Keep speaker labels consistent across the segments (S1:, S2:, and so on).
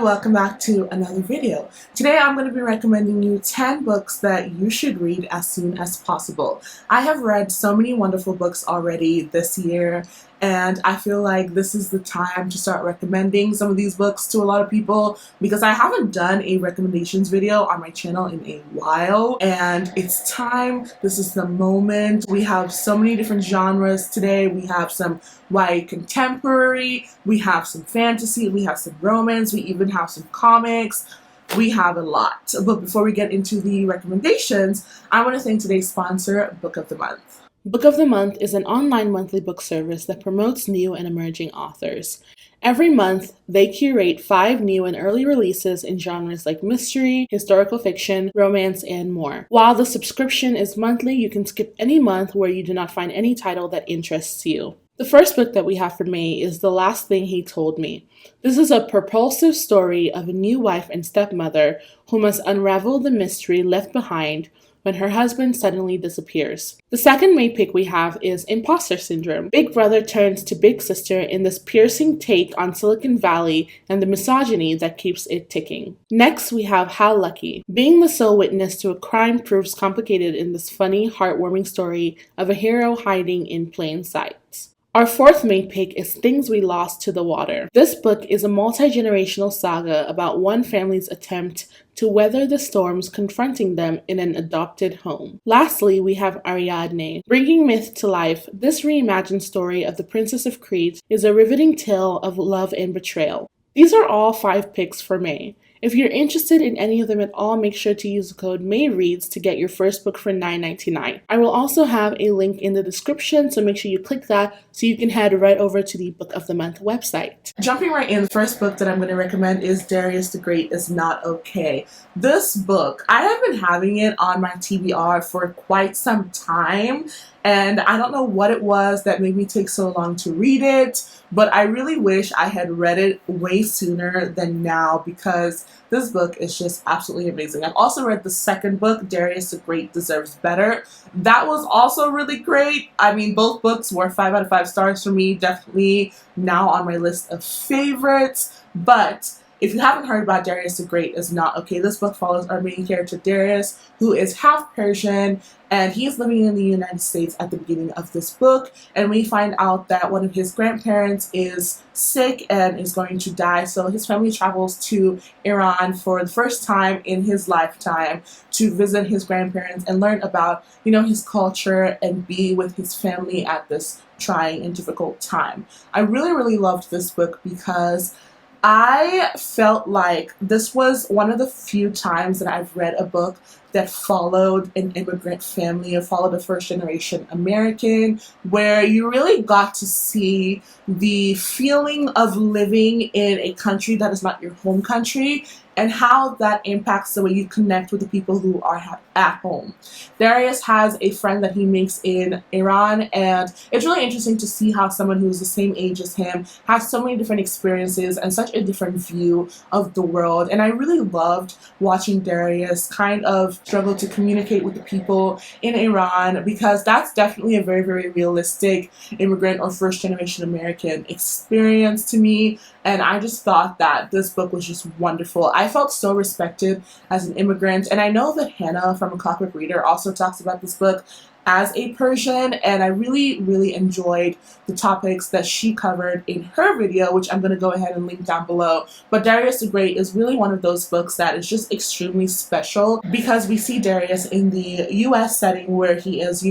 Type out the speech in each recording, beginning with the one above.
S1: welcome back to another video. Today I'm going to be recommending you 10 books that you should read as soon as possible. I have read so many wonderful books already this year, and I feel like this is the time to start recommending some of these books to a lot of people because I haven't done a recommendations video on my channel in a while, and it's time. This is the moment. We have so many different genres today. We have some YA contemporary, we have some fantasy, we have some romance, we even have some comics. We have a lot. But before we get into the recommendations, I want to thank today's sponsor, Book of the Month. Book of the Month is an online monthly book service that promotes new and emerging authors. Every month, they curate 5 new and early releases in genres like mystery, historical fiction, romance, and more. While the subscription is monthly, you can skip any month where you do not find any title that interests you. The first book that we have for May is The Last Thing He Told Me. This is a propulsive story of a new wife and stepmother who must unravel the mystery left behind when her husband suddenly disappears. The second May pick we have is Imposter Syndrome. Big Brother turns to Big Sister in this piercing take on Silicon Valley and the misogyny that keeps it ticking. Next, we have How Lucky. Being the sole witness to a crime proves complicated in this funny, heartwarming story of a hero hiding in plain sight. Our fourth May pick is Things We Lost to the Water. This book is a multi-generational saga about one family's attempt to weather the storms confronting them in an adopted home. Lastly, we have Ariadne. Bringing myth to life, this reimagined story of the Princess of Crete is a riveting tale of love and betrayal. These are all 5 picks for May. If you're interested in any of them at all, make sure to use the code MAYREADS to get your first book for $9.99. I will also have a link in the description, so make sure you click that so you can head right over to the Book of the Month website. Jumping right in, the first book that I'm going to recommend is Darius the Great is Not Okay. This book, I have been having it on my TBR for quite some time, and I don't know what it was that made me take so long to read it, but I really wish I had read it way sooner than now because this book is just absolutely amazing. I've also read the second book, Darius the Great Deserves Better. That was also really great. I mean, both books were 5 out of 5 stars for me, definitely now on my list of favorites, but if you haven't heard about Darius the Great is Not Okay, this book follows our main character Darius, who is half Persian, and he's living in the United States at the beginning of this book, and we find out that one of his grandparents is sick and is going to die, so his family travels to Iran for the first time in his lifetime to visit his grandparents and learn about, his culture and be with his family at this trying and difficult time. I really, really loved this book because I felt like this was one of the few times that I've read a book that followed an immigrant family or followed a first-generation American, where you really got to see the feeling of living in a country that is not your home country and how that impacts the way you connect with the people who are at home. Darius has a friend that he makes in Iran, and it's really interesting to see how someone who's the same age as him has so many different experiences and such a different view of the world. And I really loved watching Darius kind of struggle to communicate with the people in Iran, because that's definitely a very, very realistic immigrant or first-generation American experience to me. And I just thought that this book was just wonderful. I felt so respected as an immigrant, and I know that Hannah from A Clockwork Reader also talks about this book as a Persian, and I really, really enjoyed the topics that she covered in her video, which I'm going to go ahead and link down below. But Darius the Great is really one of those books that is just extremely special because we see Darius in the US setting where he is,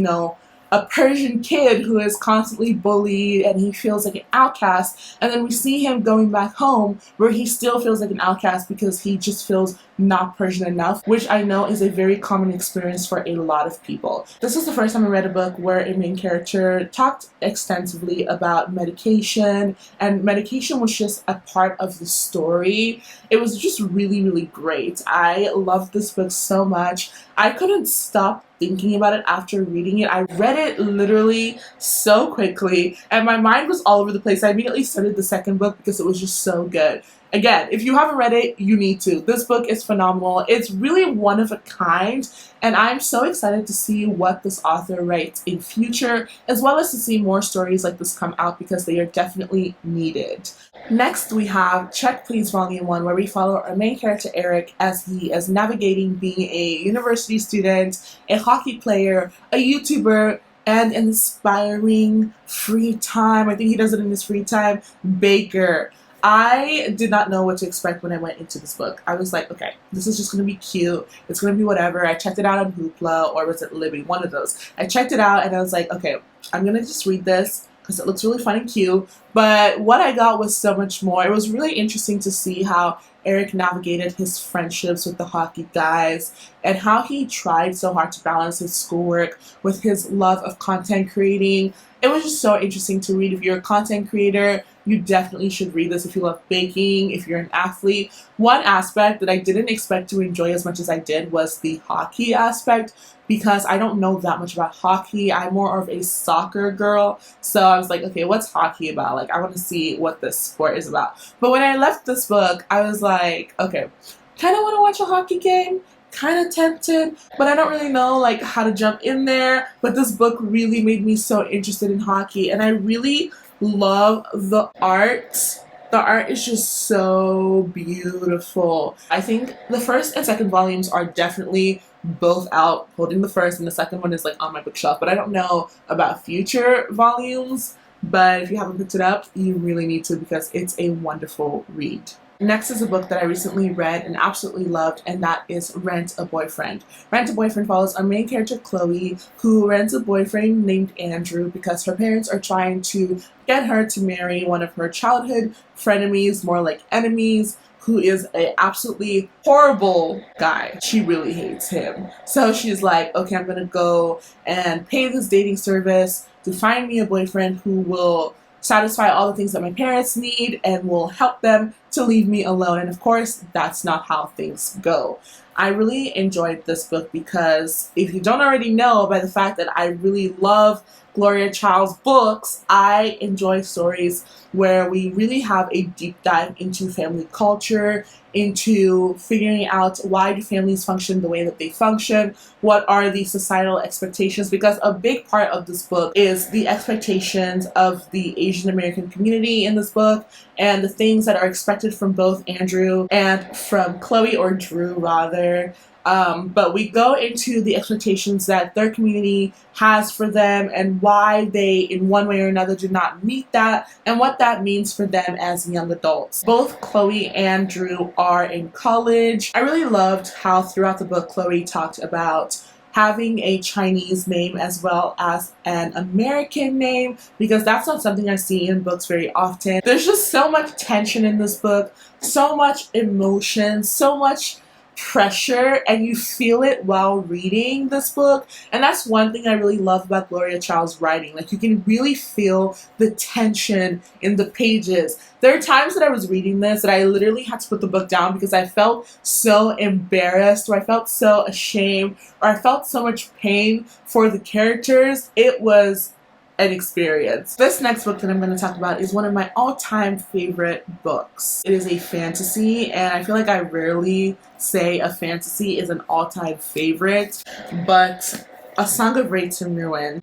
S1: a Persian kid who is constantly bullied and he feels like an outcast, and then we see him going back home where he still feels like an outcast because he just feels not Persian enough, which I know is a very common experience for a lot of people. This is the first time I read a book where a main character talked extensively about medication, and medication was just a part of the story. It was just really, really great. I loved this book so much. I couldn't stop thinking about it after reading it. I read it literally so quickly and my mind was all over the place. I immediately started the second book because it was just so good. Again, if you haven't read it, you need to. This book is phenomenal. It's really one of a kind, and I'm so excited to see what this author writes in future, as well as to see more stories like this come out because they are definitely needed. Next, we have Check Please Volume 1, where we follow our main character Eric as he is navigating being a university student, a hockey player, a YouTuber, and inspiring free time. I think he does it in his free time. Baker. I did not know what to expect when I went into this book. I was like, okay, this is just going to be cute. It's going to be whatever. I checked it out on Hoopla, or was it Libby? One of those. I checked it out and I was like, okay, I'm going to just read this because it looks really fun and cute. But what I got was so much more. It was really interesting to see how Eric navigated his friendships with the hockey guys and how he tried so hard to balance his schoolwork with his love of content creating. It was just so interesting to read. If you're a content creator, you definitely should read this. If you love baking, if you're an athlete. One aspect that I didn't expect to enjoy as much as I did was the hockey aspect, because I don't know that much about hockey. I'm more of a soccer girl. So I was like, okay, what's hockey about? Like, I want to see what this sport is about. But when I left this book, I was like, okay, kind of want to watch a hockey game. Kind of tempted, but I don't really know like how to jump in there. But this book really made me so interested in hockey, and I really love the art. The art is just so beautiful. I think the first and second volumes are definitely both out, holding the first, and the second one is like on my bookshelf, but I don't know about future volumes. But if you haven't picked it up, you really need to, because it's a wonderful read. Next is a book that I recently read and absolutely loved, and that is Rent a Boyfriend. Rent a Boyfriend follows our main character Chloe, who rents a boyfriend named Andrew because her parents are trying to get her to marry one of her childhood frenemies, more like enemies, who is an absolutely horrible guy. She really hates him. So she's like, okay, I'm gonna go and pay this dating service to find me a boyfriend who will satisfy all the things that my parents need and will help them to leave me alone. And of course, that's not how things go. I really enjoyed this book because, if you don't already know by the fact that I really love Gloria Child's books, I enjoy stories where we really have a deep dive into family culture, into figuring out why do families function the way that they function, what are the societal expectations, because a big part of this book is the expectations of the Asian American community in this book, and the things that are expected from both Andrew and from Chloe, or Drew rather. But we go into the expectations that their community has for them and why they, in one way or another, did not meet that, and what that means for them as young adults. Both Chloe and Drew are in college. I really loved how throughout the book Chloe talked about having a Chinese name as well as an American name, because that's not something I see in books very often. There's just so much tension in this book, so much emotion, so much pressure, and you feel it while reading this book. And that's one thing I really love about Gloria Child's writing. Like, you can really feel the tension in the pages. There are times that I was reading this that I literally had to put the book down because I felt so embarrassed, or I felt so ashamed, or I felt so much pain for the characters. It was an experience. This next book that I'm going to talk about is one of my all-time favorite books. It is a fantasy, and I feel like I rarely say a fantasy is an all-time favorite, but A Song of Rant and Ruin.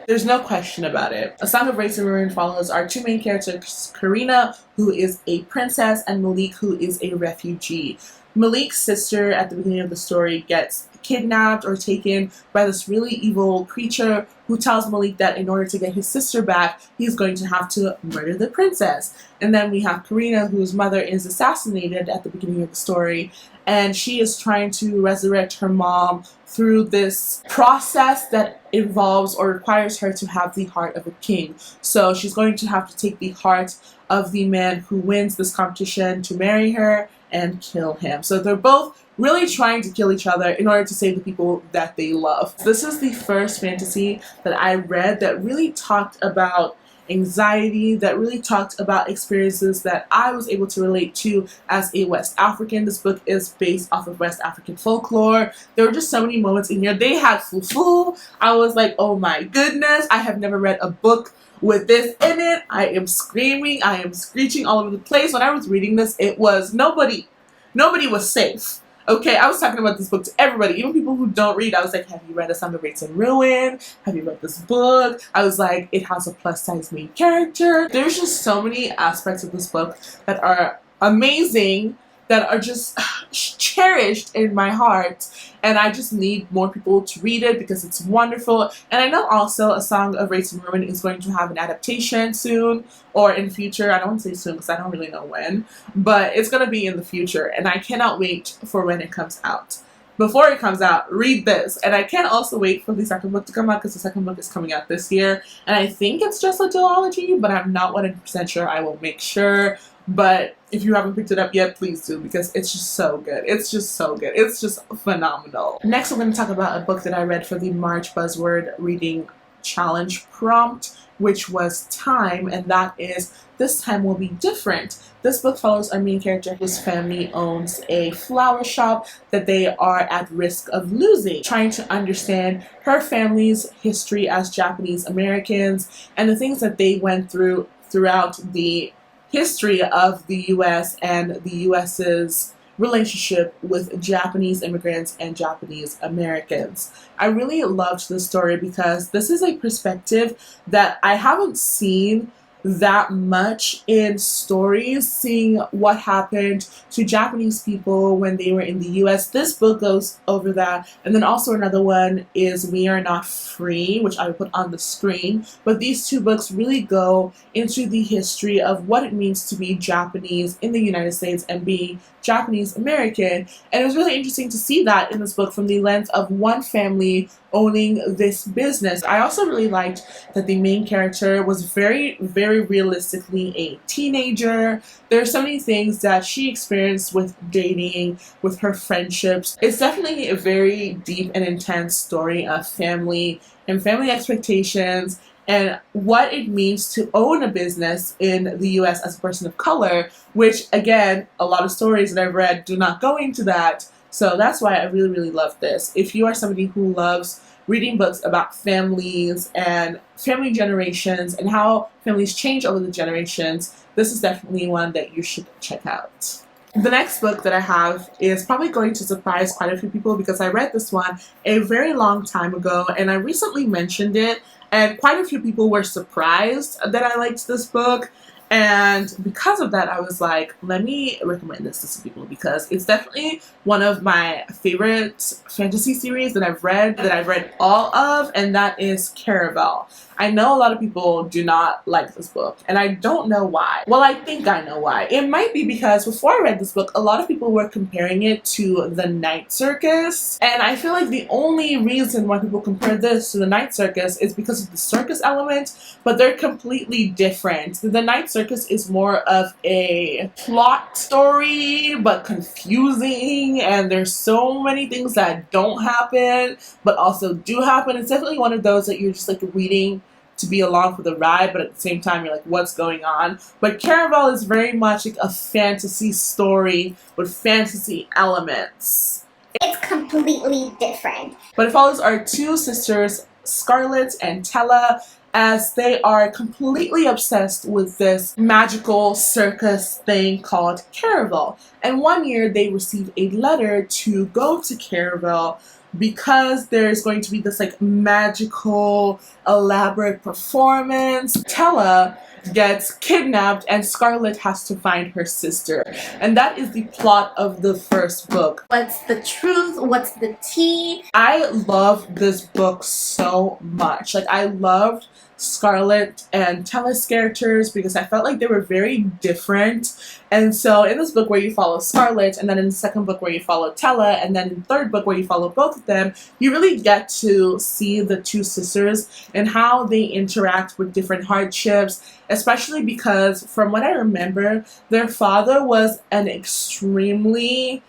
S1: There's no question about it. A Song of Rant and Ruin follows our two main characters, Karina, who is a princess, and Malik, who is a refugee. Malik's sister at the beginning of the story gets kidnapped or taken by this really evil creature who tells Malik that in order to get his sister back, he's going to have to murder the princess. And then we have Karina, whose mother is assassinated at the beginning of the story, and she is trying to resurrect her mom through this process that involves or requires her to have the heart of a king. So she's going to have to take the heart of the man who wins this competition to marry her and kill him. So they're both really trying to kill each other in order to save the people that they love. This is the first fantasy that I read that really talked about anxiety, that really talked about experiences that I was able to relate to as a West African. This book is based off of West African folklore. There were just so many moments in here. They had fufu. I was like, oh my goodness, I have never read a book with this in it. I am screaming, I am screeching all over the place. When I was reading this, it was nobody was safe. Okay, I was talking about this book to everybody, even people who don't read. I was like, have you read A Song of Rant and Ruin? Have you read this book? I was like, it has a plus size main character. There's just so many aspects of this book that are amazing, that are just cherished in my heart, and I just need more people to read it because it's wonderful. And I know also A Song of Rant and Ruin is going to have an adaptation soon, or in future. I don't want to say soon because I don't really know when, but it's going to be in the future, and I cannot wait for when it comes out. Before it comes out, read this. And I can't also wait for the second book to come out because the second book is coming out this year, and I think it's just a duology, but I'm not 100% sure. I will make sure. But if you haven't picked it up yet, please do, because it's just so good. It's just so good. It's just phenomenal. Next, I'm going to talk about a book that I read for the March Buzzword Reading Challenge prompt, which was Time, and that is This Time Will Be Different. This book follows our main character whose family owns a flower shop that they are at risk of losing, trying to understand her family's history as Japanese Americans and the things that they went through throughout the history of the U.S. and the U.S.'s relationship with Japanese immigrants and Japanese Americans. I really loved this story because this is a perspective that I haven't seen that much in stories, seeing what happened to Japanese people when they were in the US. This book goes over that. And then also another one is We Are Not Free, which I will put on the screen. But these two books really go into the history of what it means to be Japanese in the United States and be Japanese American. And it was really interesting to see that in this book from the lens of one family owning this business. I also really liked that the main character was very, very realistically a teenager. There are so many things that she experienced with dating, with her friendships. It's definitely a very deep and intense story of family and family expectations and what it means to own a business in the US as a person of color, which again, a lot of stories that I've read do not go into that. So that's why I really, really love this. If you are somebody who loves reading books about families and family generations and how families change over the generations, this is definitely one that you should check out. The next book that I have is probably going to surprise quite a few people because I read this one a very long time ago and I recently mentioned it, and quite a few people were surprised that I liked this book. And because of that, I was like, let me recommend this to some people because it's definitely one of my favorite fantasy series that I've read all of, and that is Caraval. I know a lot of people do not like this book, and I don't know why. Well, I think I know why. It might be because before I read this book, a lot of people were comparing it to The Night Circus, and I feel like the only reason why people compare this to The Night Circus is because of the circus element, but they're completely different. The Night Circus is more of a plot story, but confusing, and there's so many things that don't happen, but also do happen. It's definitely one of those that you're just like reading to be along for the ride, but at the same time you're like, what's going on? But Caraval is very much like a fantasy story with fantasy elements.
S2: It's completely different.
S1: But it follows our two sisters, Scarlett and Tella, as they are completely obsessed with this magical circus thing called Caraval. And one year they receive a letter to go to Caraval because there's going to be this like magical, elaborate performance. Tella gets kidnapped and Scarlett has to find her sister. And that is the plot of the first book.
S2: What's the truth? What's the tea?
S1: I love this book so much. Like, I loved Scarlett and Tella's characters because I felt like they were very different. And so in this book where you follow Scarlett, and then in the second book where you follow Tella, and then in the third book where you follow both of them, you really get to see the two sisters and how they interact with different hardships, especially because from what I remember, their father was an extremely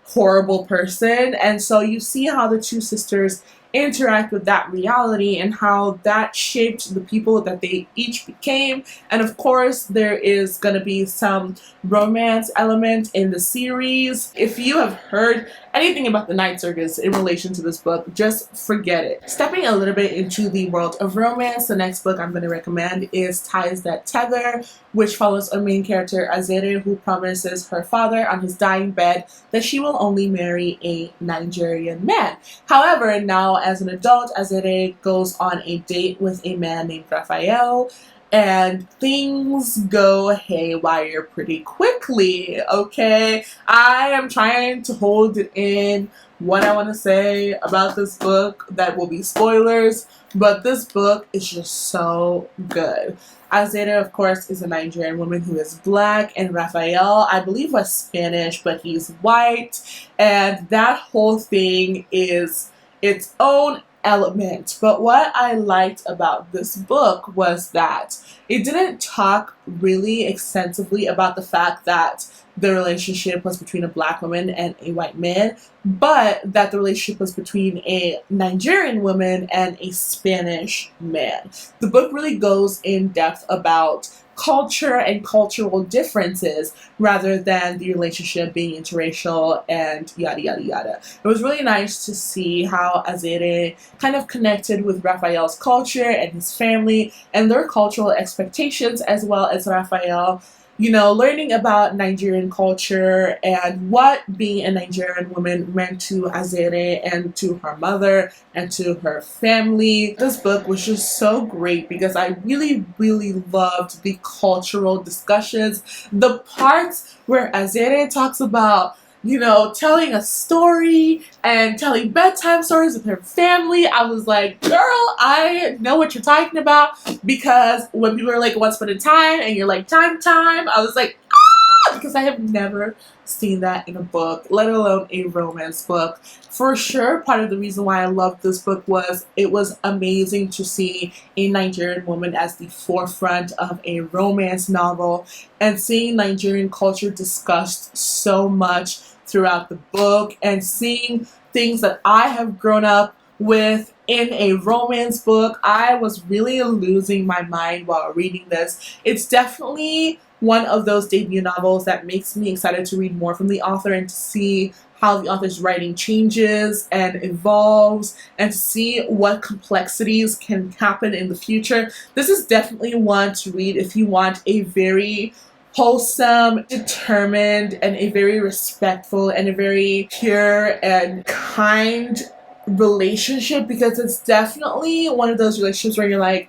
S1: horrible person. And so you see how the two sisters interact with that reality and how that shaped the people that they each became. And of course, there is going to be some romance element in the series. If you have heard anything about the night circus in relation to this book, just forget it. Stepping a little bit into the world of romance, the next book I'm going to recommend is Ties That Tether, which follows a main character, Azere, who promises her father on his dying bed that she will only marry a Nigerian man. However, now as an adult, Azere goes on a date with a man named Raphael, and things go haywire pretty quickly, okay? I am trying to hold it in what I want to say about this book that will be spoilers, but this book is just so good. Azera, of course, is a Nigerian woman who is black, and Raphael, I believe, was Spanish, but he's white, and that whole thing is its own element. But what I liked about this book was that it didn't talk really extensively about the fact that the relationship was between a black woman and a white man, but that the relationship was between a Nigerian woman and a Spanish man. The book really goes in depth about culture and cultural differences rather than the relationship being interracial and yada yada yada. It was really nice to see how Azere kind of connected with Raphael's culture and his family and their cultural expectations, as well as Raphael, you know, learning about Nigerian culture and what being a Nigerian woman meant to Azere and to her mother and to her family. This book was just so great because I really, really loved the cultural discussions. The parts where Azere talks about, you know, telling a story and telling bedtime stories with her family, I was like, girl, I know what you're talking about, because when people are like, once upon a time, and you're like, time, I was like, ah, because I have never seen that in a book, let alone a romance book. For sure, part of the reason why I loved this book was it was amazing to see a Nigerian woman as the forefront of a romance novel, and seeing Nigerian culture discussed so much throughout the book, and seeing things that I have grown up with in a romance book. I was really losing my mind while reading this. It's definitely one of those debut novels that makes me excited to read more from the author and to see how the author's writing changes and evolves, and to see what complexities can happen in the future. This is definitely one to read if you want a very wholesome, determined, and a very respectful and a very pure and kind relationship, because it's definitely one of those relationships where you're like,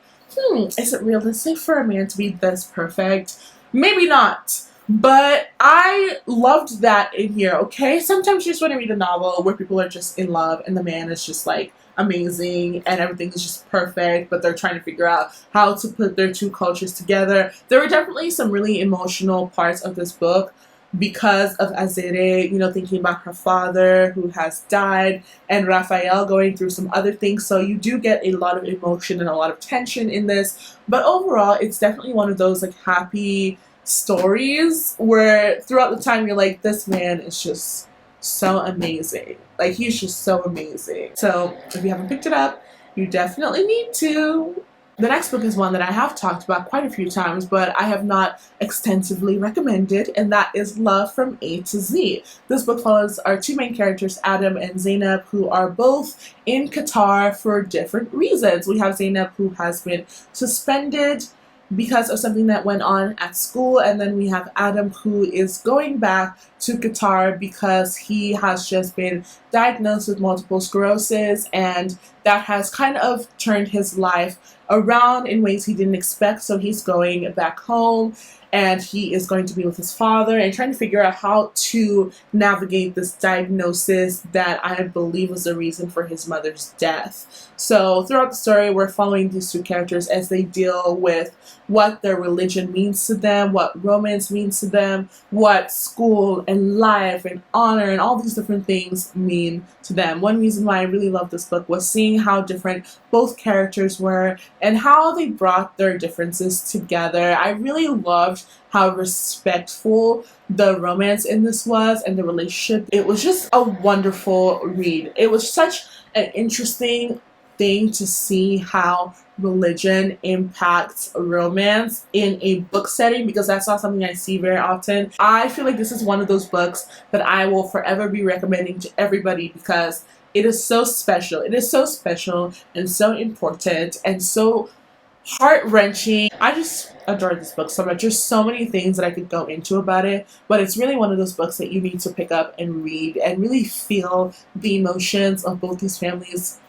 S1: is it realistic for a man to be this perfect? Maybe not. But I loved that in here, okay? Sometimes you just want to read a novel where people are just in love and the man is just like amazing and everything is just perfect, but they're trying to figure out how to put their two cultures together. There were definitely some really emotional parts of this book because of Azere, you know, thinking about her father who has died, and Raphael going through some other things. So you do get a lot of emotion and a lot of tension in this. But overall, it's definitely one of those like happy stories where throughout the time you're like, this man is just so amazing. Like, he's just so amazing. So if you haven't picked it up, you definitely need to. The next book is one that I have talked about quite a few times, but I have not extensively recommended, and that is Love from A to Z. This book follows our two main characters, Adam and Zainab, who are both in Qatar for different reasons. We have Zainab, who has been suspended because of something that went on at school, and then we have Adam, who is going back to Qatar because he has just been diagnosed with multiple sclerosis, and that has kind of turned his life around in ways he didn't expect. So he's going back home, and he is going to be with his father and trying to figure out how to navigate this diagnosis that I believe was the reason for his mother's death. So throughout the story, we're following these two characters as they deal with what their religion means to them, what romance means to them, what school and life and honor and all these different things mean to them. One reason why I really love this book was seeing how different both characters were and how they brought their differences together. I really loved how respectful the romance in this was and the relationship. It was just a wonderful read. It was such an interesting thing to see how religion impacts romance in a book setting, because that's not something I see very often. I feel like this is one of those books that I will forever be recommending to everybody because it is so special. It is so special and so important and so heart-wrenching. I just adore this book so much. There's so many things that I could go into about it, but it's really one of those books that you need to pick up and read and really feel the emotions of both these families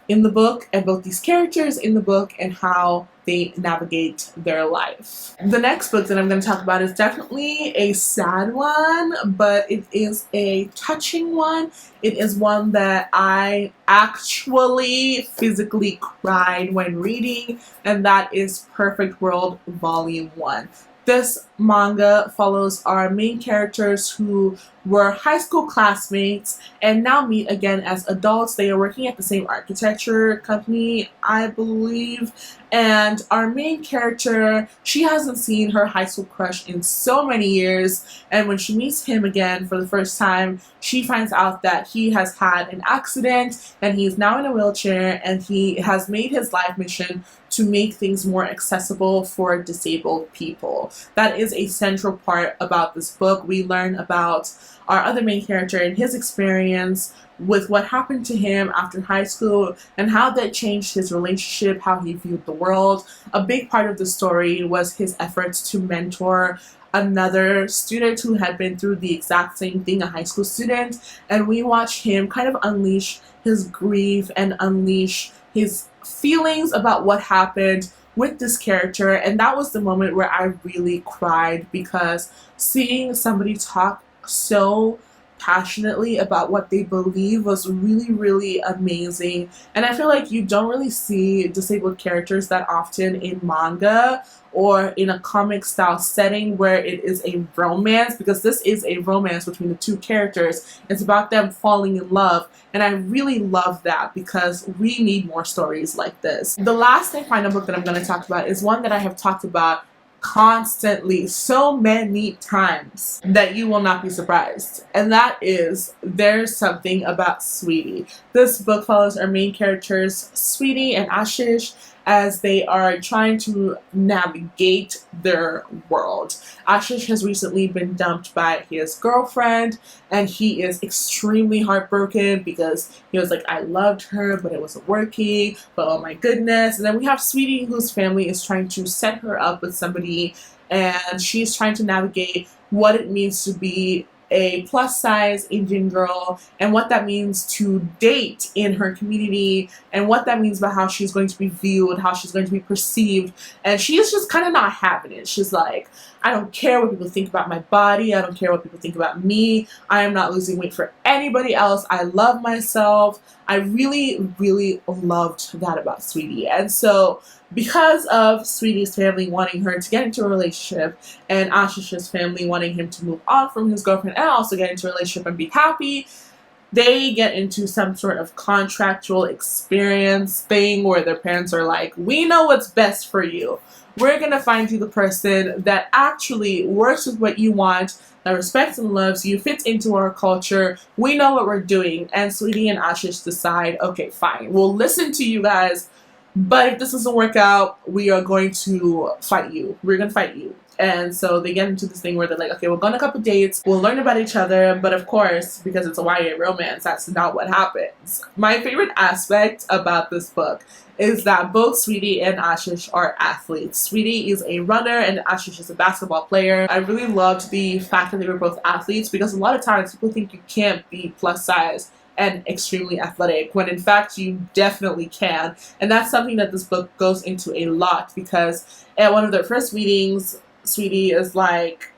S1: in the book and both these characters in the book and how they navigate their life. The next book that I'm going to talk about is definitely a sad one, but it is a touching one. It is one that I actually physically cried when reading, and that is Perfect World Volume 1. This manga follows our main characters who were high school classmates and now meet again as adults. They are working at the same architecture company, I believe. And our main character, she hasn't seen her high school crush in so many years. And when she meets him again for the first time, she finds out that he has had an accident and he is now in a wheelchair, and he has made his life mission to make things more accessible for disabled people. That is a central part about this book. We learn about our other main character and his experience with what happened to him after high school and how that changed his relationship, how he viewed the world. A big part of the story was his efforts to mentor another student who had been through the exact same thing, a high school student, and we watch him kind of unleash his grief and unleash his feelings about what happened with this character. And that was the moment where I really cried, because seeing somebody talk so passionately about what they believe was really, really amazing. And I feel like you don't really see disabled characters that often in manga or in a comic style setting where it is a romance, because this is a romance between the two characters. It's about them falling in love, and I really love that because we need more stories like this. The last and final book that I'm going to talk about is one that I have talked about constantly so many times that you will not be surprised, and that is There's Something About Sweetie. This book follows our main characters Sweetie and Ashish as they are trying to navigate their world. Ashish has recently been dumped by his girlfriend, and he is extremely heartbroken because he was like, I loved her, but it wasn't working, but oh my goodness. And then we have Sweetie, whose family is trying to set her up with somebody, and she's trying to navigate what it means to be a plus-size Indian girl and what that means to date in her community and what that means about how she's going to be viewed, how she's going to be perceived. And she's just kind of not having it. She's like, I don't care what people think about my body. I don't care what people think about me. I am not losing weight for anybody else. I love myself. I really, really loved that about Sweetie. And so because of Sweetie's family wanting her to get into a relationship and Ashish's family wanting him to move on from his girlfriend and also get into a relationship and be happy, they get into some sort of contractual experience thing where their parents are like, we know what's best for you. We're going to find you the person that actually works with what you want, that respects and loves you, fits into our culture. We know what we're doing. And Sweetie and Ashish decide, okay, fine, we'll listen to you guys, but if this doesn't work out, we are going to fight you. We're going to fight you. And so they get into this thing where they're like, okay, we'll go on a couple dates, we'll learn about each other, but of course, because it's a YA romance, that's not what happens. My favorite aspect about this book is that both Sweetie and Ashish are athletes. Sweetie is a runner and Ashish is a basketball player. I really loved the fact that they were both athletes, because a lot of times people think you can't be plus size and extremely athletic, when in fact you definitely can. And that's something that this book goes into a lot, because at one of their first meetings, Sweetie is like,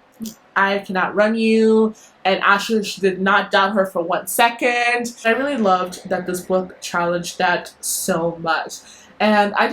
S1: I cannot run you, and Ashish did not doubt her for 1 second. I really loved that this book challenged that so much, and I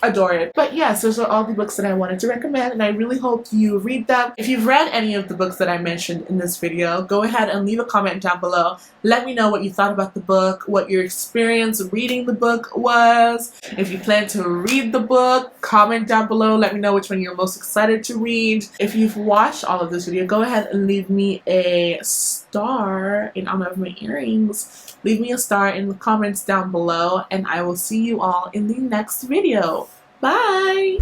S1: adore it. But yes, those are all the books that I wanted to recommend, and I really hope you read them. If you've read any of the books that I mentioned in this video, go ahead and leave a comment down below. Let me know what you thought about the book, what your experience reading the book was. If you plan to read the book, comment down below. Let me know which one you're most excited to read. If you've watched all of this video, go ahead and leave me a star in honor of my earrings. Leave me a star in the comments down below, and I will see you all in the next video. Bye!